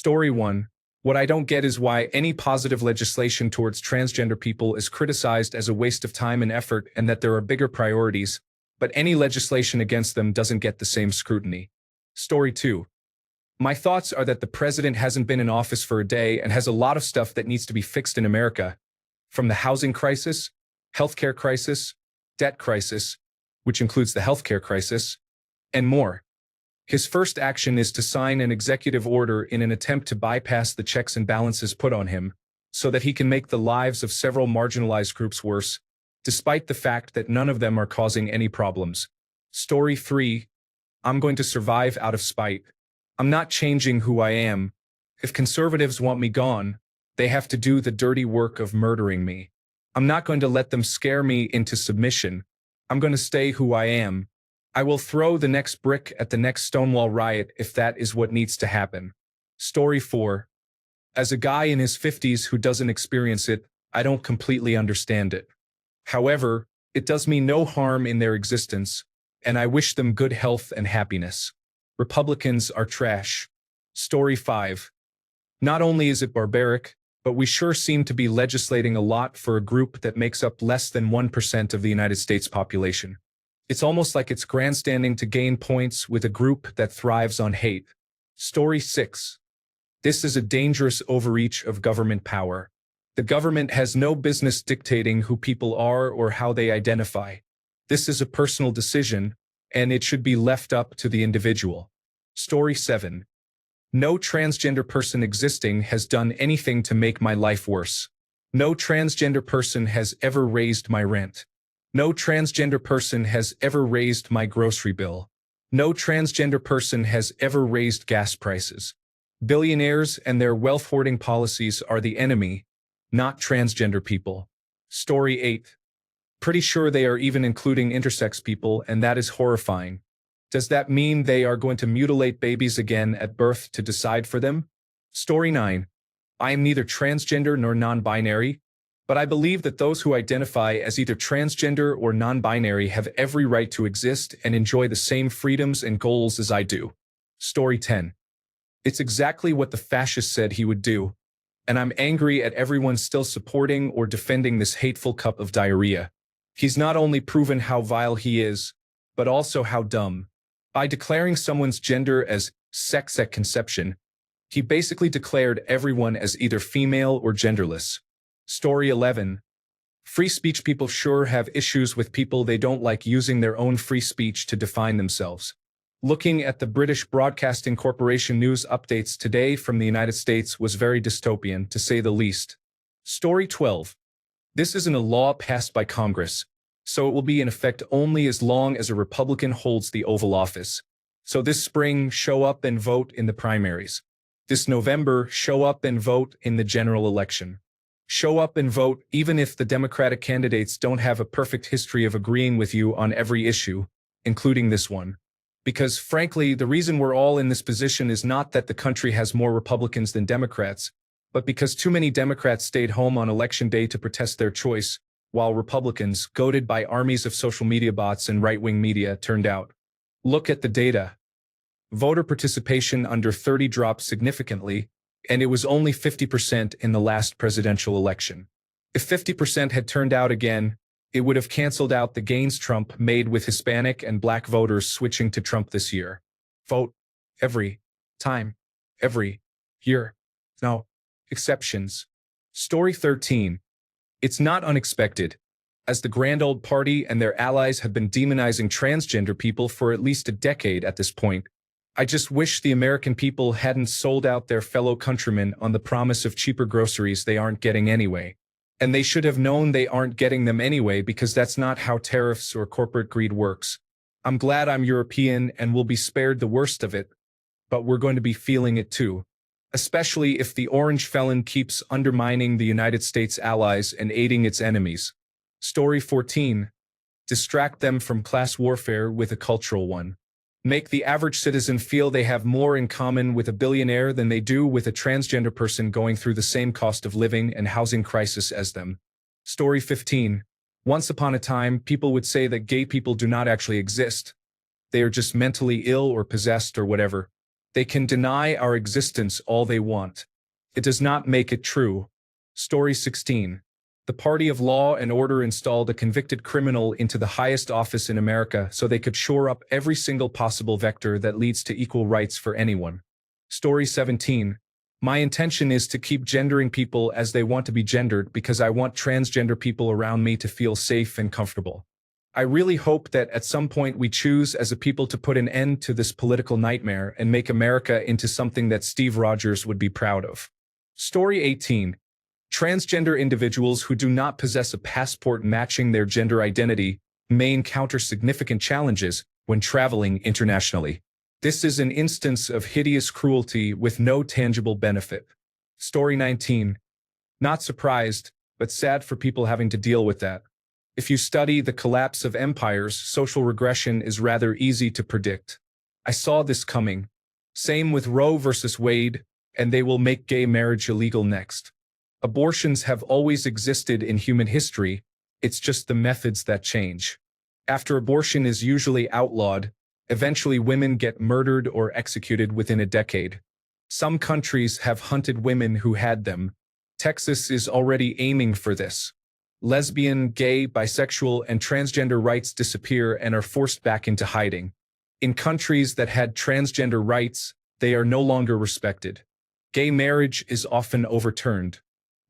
Story 1. What I don't get is why any positive legislation towards transgender people is criticized as a waste of time and effort and that there are bigger priorities, but any legislation against them doesn't get the same scrutiny. Story 2. My thoughts are that the president hasn't been in office for a day and has a lot of stuff that needs to be fixed in America, from the housing crisis, healthcare crisis, debt crisis, which includes the healthcare crisis, and more. His first action is to sign an executive order in an attempt to bypass the checks and balances put on him, so that he can make the lives of several marginalized groups worse, despite the fact that none of them are causing any problems. Story 3. I'm going to survive out of spite. I'm not changing who I am. If conservatives want me gone, they have to do the dirty work of murdering me. I'm not going to let them scare me into submission. I'm going to stay who I am. I will throw the next brick at the next Stonewall riot if that is what needs to happen. Story 4. As a guy in his 50s who doesn't experience it, I don't completely understand it. However, it does me no harm in their existence, and I wish them good health and happiness. Republicans are trash. Story 5. Not only is it barbaric, but we sure seem to be legislating a lot for a group that makes up less than 1% of the United States population. It's almost like it's grandstanding to gain points with a group that thrives on hate. Story 6. This is a dangerous overreach of government power. The government has no business dictating who people are or how they identify. This is a personal decision, and it should be left up to the individual. Story 7. No transgender person existing has done anything to make my life worse. No transgender person has ever raised my rent. No transgender person has ever raised my grocery bill. No transgender person has ever raised gas prices. Billionaires and their wealth hoarding policies are the enemy, not transgender people. Story 8. Pretty sure they are even including intersex people, and that is horrifying. Does that mean they are going to mutilate babies again at birth to decide for them? Story 9. I am neither transgender nor non-binary, but I believe that those who identify as either transgender or non-binary have every right to exist and enjoy the same freedoms and goals as I do. Story 10. It's exactly what the fascist said he would do, and I'm angry at everyone still supporting or defending this hateful cup of diarrhea. He's not only proven how vile he is, but also how dumb. By declaring someone's gender as sex at conception, he basically declared everyone as either female or genderless. Story 11. Free speech people sure have issues with people they don't like using their own free speech to define themselves. Looking at the British Broadcasting Corporation news updates today from the United States was very dystopian, to say the least. Story 12. This isn't a law passed by Congress, so it will be in effect only as long as a Republican holds the Oval Office. So this spring, show up and vote in the primaries. This November, show up and vote in the general election. Show up and vote even if the Democratic candidates don't have a perfect history of agreeing with you on every issue, including this one. Because, frankly, the reason we're all in this position is not that the country has more Republicans than Democrats, but because too many Democrats stayed home on Election Day to protest their choice, while Republicans, goaded by armies of social media bots and right-wing media, turned out. Look at the data. Voter participation under 30 dropped significantly, and it was only 50% in the last presidential election. If 50% had turned out again, it would have canceled out the gains Trump made with Hispanic and Black voters switching to Trump this year. Vote every time, every year. No exceptions. Story 13. It's not unexpected, as the Grand Old Party and their allies have been demonizing transgender people for at least a decade at this point. I just wish the American people hadn't sold out their fellow countrymen on the promise of cheaper groceries they aren't getting anyway. And they should have known they aren't getting them anyway, because that's not how tariffs or corporate greed works. I'm glad I'm European and will be spared the worst of it, but we're going to be feeling it too. Especially if the orange felon keeps undermining the United States allies and aiding its enemies. Story 14. Distract them from class warfare with a cultural one. Make the average citizen feel they have more in common with a billionaire than they do with a transgender person going through the same cost of living and housing crisis as them. Story 15. Once upon a time, people would say that gay people do not actually exist. They are just mentally ill or possessed or whatever. They can deny our existence all they want. It does not make it true. Story 16. The party of law and order installed a convicted criminal into the highest office in America so they could shore up every single possible vector that leads to equal rights for anyone. Story 17. My intention is to keep gendering people as they want to be gendered because I want transgender people around me to feel safe and comfortable. I really hope that at some point we choose as a people to put an end to this political nightmare and make America into something that Steve Rogers would be proud of. Story 18. Transgender individuals who do not possess a passport matching their gender identity may encounter significant challenges when traveling internationally. This is an instance of hideous cruelty with no tangible benefit. Story 19. Not surprised, but sad for people having to deal with that. If you study the collapse of empires, social regression is rather easy to predict. I saw this coming. Same with Roe versus Wade, and they will make gay marriage illegal next. Abortions have always existed in human history, it's just the methods that change. After abortion is usually outlawed, eventually women get murdered or executed within a decade. Some countries have hunted women who had them. Texas is already aiming for this. Lesbian, gay, bisexual, and transgender rights disappear and are forced back into hiding. In countries that had transgender rights, they are no longer respected. Gay marriage is often overturned.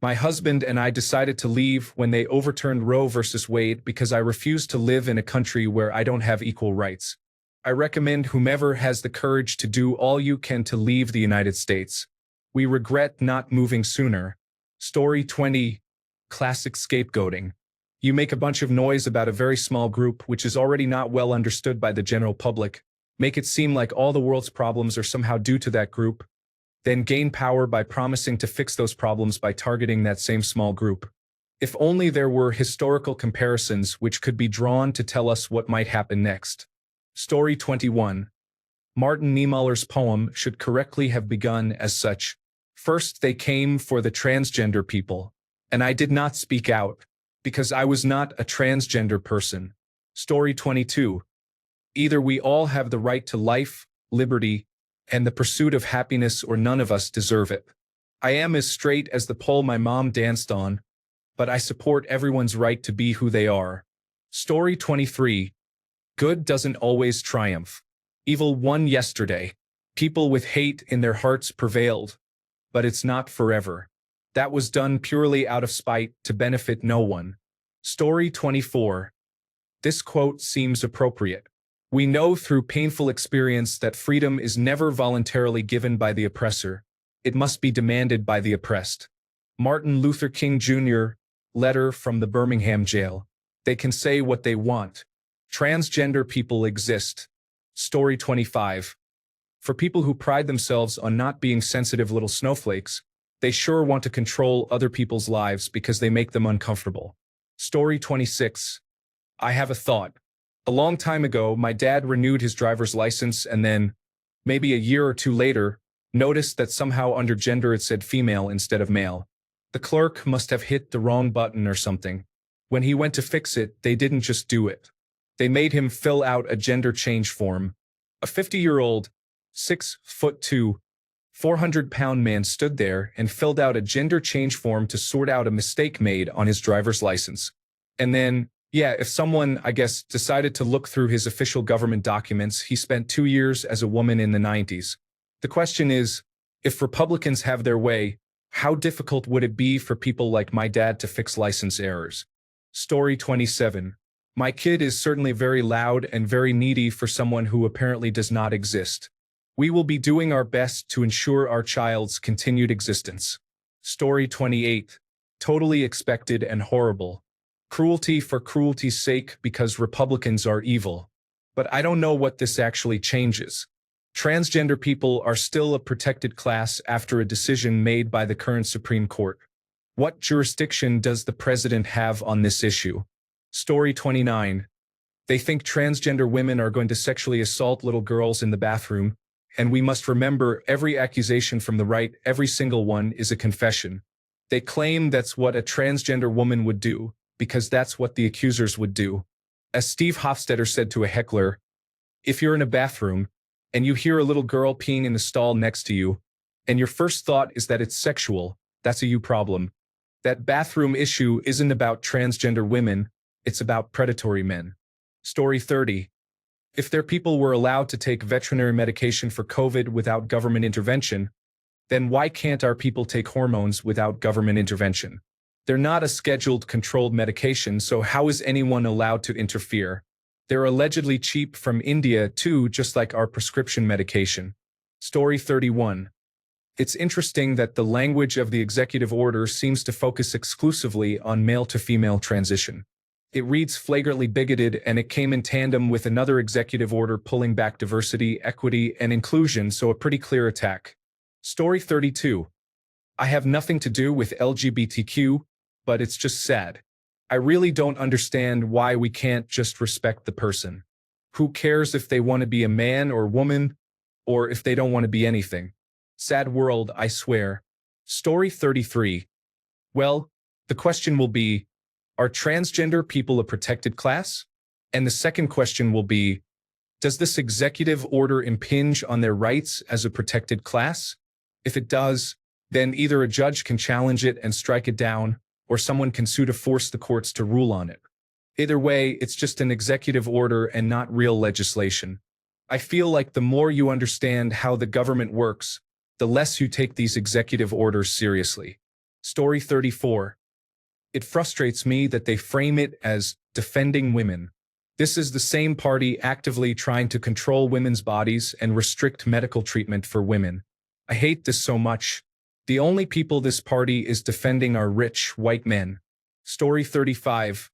My husband and I decided to leave when they overturned Roe versus Wade because I refuse to live in a country where I don't have equal rights. I recommend whomever has the courage to do all you can to leave the United States. We regret not moving sooner. Story 20. Classic scapegoating. You make a bunch of noise about a very small group which is already not well understood by the general public, make it seem like all the world's problems are somehow due to that group, then gain power by promising to fix those problems by targeting that same small group. If only there were historical comparisons which could be drawn to tell us what might happen next. Story 21. Martin Niemöller's poem should correctly have begun as such. First they came for the transgender people, and I did not speak out, because I was not a transgender person. Story 22. Either we all have the right to life, liberty, and the pursuit of happiness, or none of us deserve it. I am as straight as the pole my mom danced on, but I support everyone's right to be who they are. Story 23. Good doesn't always triumph. Evil won yesterday. People with hate in their hearts prevailed. But it's not forever. That was done purely out of spite to benefit no one. Story 24. This quote seems appropriate. We know through painful experience that freedom is never voluntarily given by the oppressor. It must be demanded by the oppressed. Martin Luther King Jr. Letter from the Birmingham jail. They can say what they want. Transgender people exist. Story 25. For people who pride themselves on not being sensitive little snowflakes, they sure want to control other people's lives because they make them uncomfortable. Story 26. I have a thought. A long time ago, my dad renewed his driver's license and then, maybe a year or two later, noticed that somehow under gender it said female instead of male. The clerk must have hit the wrong button or something. When he went to fix it, they didn't just do it. They made him fill out a gender change form. A 50-year-old, 6'2", 400-pound man stood there and filled out a gender change form to sort out a mistake made on his driver's license. And then, if someone, I guess, decided to look through his official government documents, he spent 2 years as a woman in the 90s. The question is, if Republicans have their way, how difficult would it be for people like my dad to fix license errors? Story 27. My kid is certainly very loud and very needy for someone who apparently does not exist. We will be doing our best to ensure our child's continued existence. Story 28. Totally expected and horrible. Cruelty for cruelty's sake because Republicans are evil. But I don't know what this actually changes. Transgender people are still a protected class after a decision made by the current Supreme Court. What jurisdiction does the president have on this issue? Story 29. They think transgender women are going to sexually assault little girls in the bathroom, and we must remember every accusation from the right, every single one, is a confession. They claim that's what a transgender woman would do, because that's what the accusers would do. As Steve Hofstetter said to a heckler, if you're in a bathroom, and you hear a little girl peeing in the stall next to you, and your first thought is that it's sexual, that's a you problem. That bathroom issue isn't about transgender women, it's about predatory men. Story 30. If their people were allowed to take veterinary medication for COVID without government intervention, then why can't our people take hormones without government intervention? They're not a scheduled, controlled medication, so how is anyone allowed to interfere? They're allegedly cheap from India too, just like our prescription medication. Story 31. It's interesting that the language of the executive order seems to focus exclusively on male-to-female transition. It reads flagrantly bigoted, and it came in tandem with another executive order pulling back diversity, equity, and inclusion, so a pretty clear attack. Story 32. I have nothing to do with LGBTQ, but it's just sad. I really don't understand why we can't just respect the person. Who cares if they want to be a man or woman, or if they don't want to be anything? Sad world, I swear. Story 33. Well, the question will be, are transgender people a protected class? And the second question will be, does this executive order impinge on their rights as a protected class? If it does, then either a judge can challenge it and strike it down, or someone can sue to force the courts to rule on it. Either way, it's just an executive order and not real legislation. I feel like the more you understand how the government works, the less you take these executive orders seriously. Story 34. It frustrates me that they frame it as defending women. This is the same party actively trying to control women's bodies and restrict medical treatment for women. I hate this so much. The only people this party is defending are rich, white men. Story 35.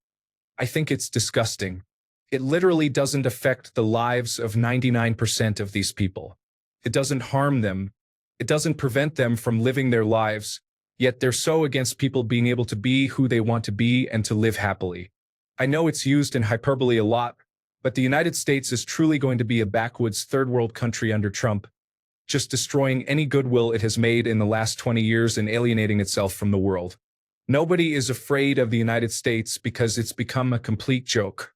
I think it's disgusting. It literally doesn't affect the lives of 99% of these people. It doesn't harm them. It doesn't prevent them from living their lives, yet they're so against people being able to be who they want to be and to live happily. I know it's used in hyperbole a lot, but the United States is truly going to be a backwoods third world country under Trump, just destroying any goodwill it has made in the last 20 years and alienating itself from the world. Nobody is afraid of the United States because it's become a complete joke.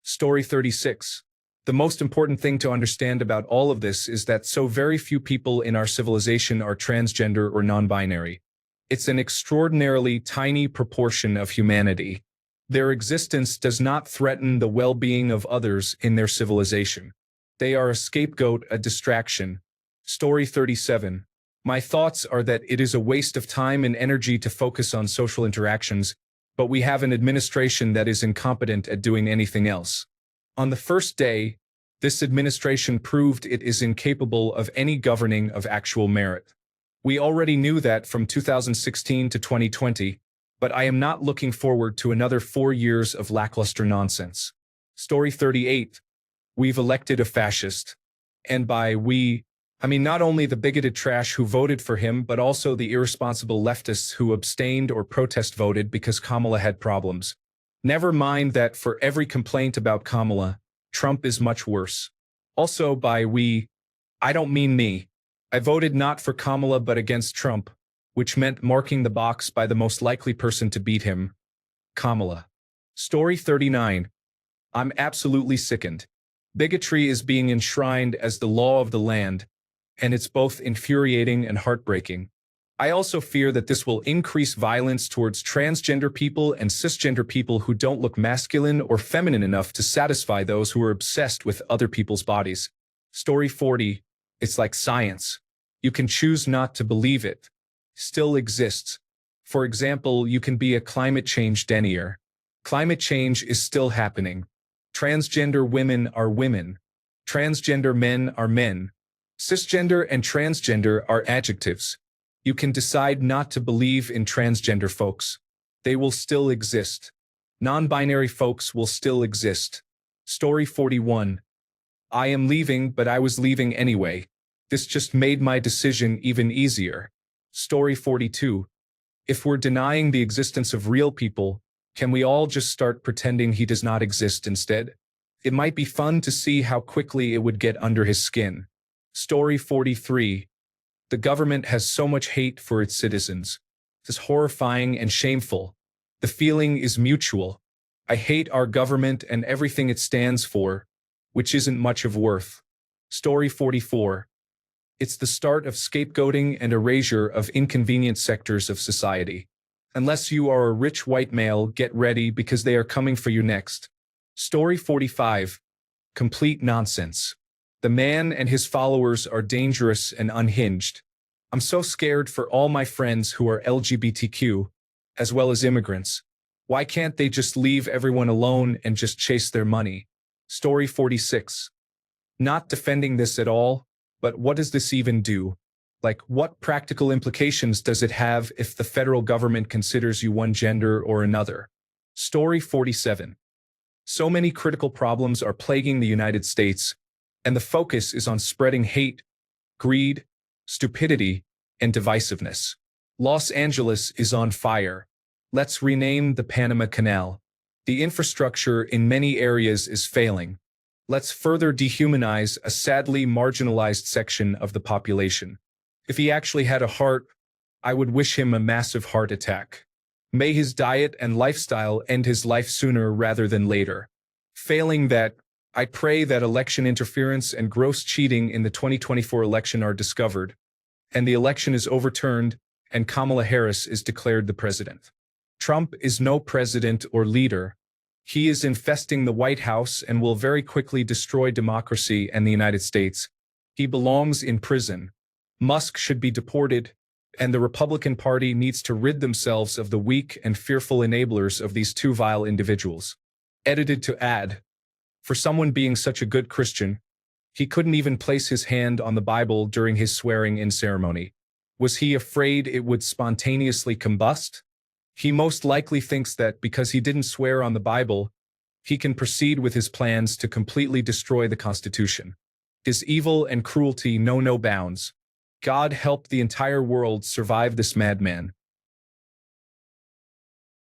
Story 36. The most important thing to understand about all of this is that so very few people in our civilization are transgender or non-binary. It's an extraordinarily tiny proportion of humanity. Their existence does not threaten the well-being of others in their civilization. They are a scapegoat, a distraction. Story 37. My thoughts are that it is a waste of time and energy to focus on social interactions, but we have an administration that is incompetent at doing anything else. On the first day, this administration proved it is incapable of any governing of actual merit. We already knew that from 2016 to 2020, but I am not looking forward to another 4 years of lackluster nonsense. Story 38. We've elected a fascist. And by we, I mean not only the bigoted trash who voted for him, but also the irresponsible leftists who abstained or protest voted because Kamala had problems. Never mind that for every complaint about Kamala, Trump is much worse. Also by we, I don't mean me. I voted not for Kamala but against Trump, which meant marking the box by the most likely person to beat him, Kamala. Story 39. I'm absolutely sickened. Bigotry is being enshrined as the law of the land, and it's both infuriating and heartbreaking. I also fear that this will increase violence towards transgender people and cisgender people who don't look masculine or feminine enough to satisfy those who are obsessed with other people's bodies. Story 40. It's like science. You can choose not to believe it. Still exists. For example, you can be a climate change denier. Climate change is still happening. Transgender women are women. Transgender men are men. Cisgender and transgender are adjectives. You can decide not to believe in transgender folks. They will still exist. Non-binary folks will still exist. Story 41. I am leaving, but I was leaving anyway. This just made my decision even easier. Story 42. If we're denying the existence of real people, can we all just start pretending he does not exist instead? It might be fun to see how quickly it would get under his skin. Story 43. The government has so much hate for its citizens. It's horrifying and shameful. The feeling is mutual. I hate our government and everything it stands for, which isn't much of worth. Story 44. It's the start of scapegoating and erasure of inconvenient sectors of society. Unless you are a rich white male, get ready because they are coming for you next. Story 45. Complete nonsense. The man and his followers are dangerous and unhinged. I'm so scared for all my friends who are LGBTQ, as well as immigrants. Why can't they just leave everyone alone and just chase their money? Story 46. Not defending this at all, but what does this even do? Like, what practical implications does it have if the federal government considers you one gender or another? Story 47. So many critical problems are plaguing the United States, and the focus is on spreading hate, greed, stupidity, and divisiveness. Los Angeles is on fire. Let's rename the Panama Canal. The infrastructure in many areas is failing. Let's further dehumanize a sadly marginalized section of the population. If he actually had a heart, I would wish him a massive heart attack. May his diet and lifestyle end his life sooner rather than later. Failing that, I pray that election interference and gross cheating in the 2024 election are discovered, and the election is overturned, and Kamala Harris is declared the president. Trump is no president or leader. He is infesting the White House and will very quickly destroy democracy and the United States. He belongs in prison. Musk should be deported, and the Republican Party needs to rid themselves of the weak and fearful enablers of these two vile individuals. Edited to add, for someone being such a good Christian, he couldn't even place his hand on the Bible during his swearing-in ceremony. Was he afraid it would spontaneously combust? He most likely thinks that because he didn't swear on the Bible, he can proceed with his plans to completely destroy the Constitution. His evil and cruelty know no bounds. God help the entire world survive this madman.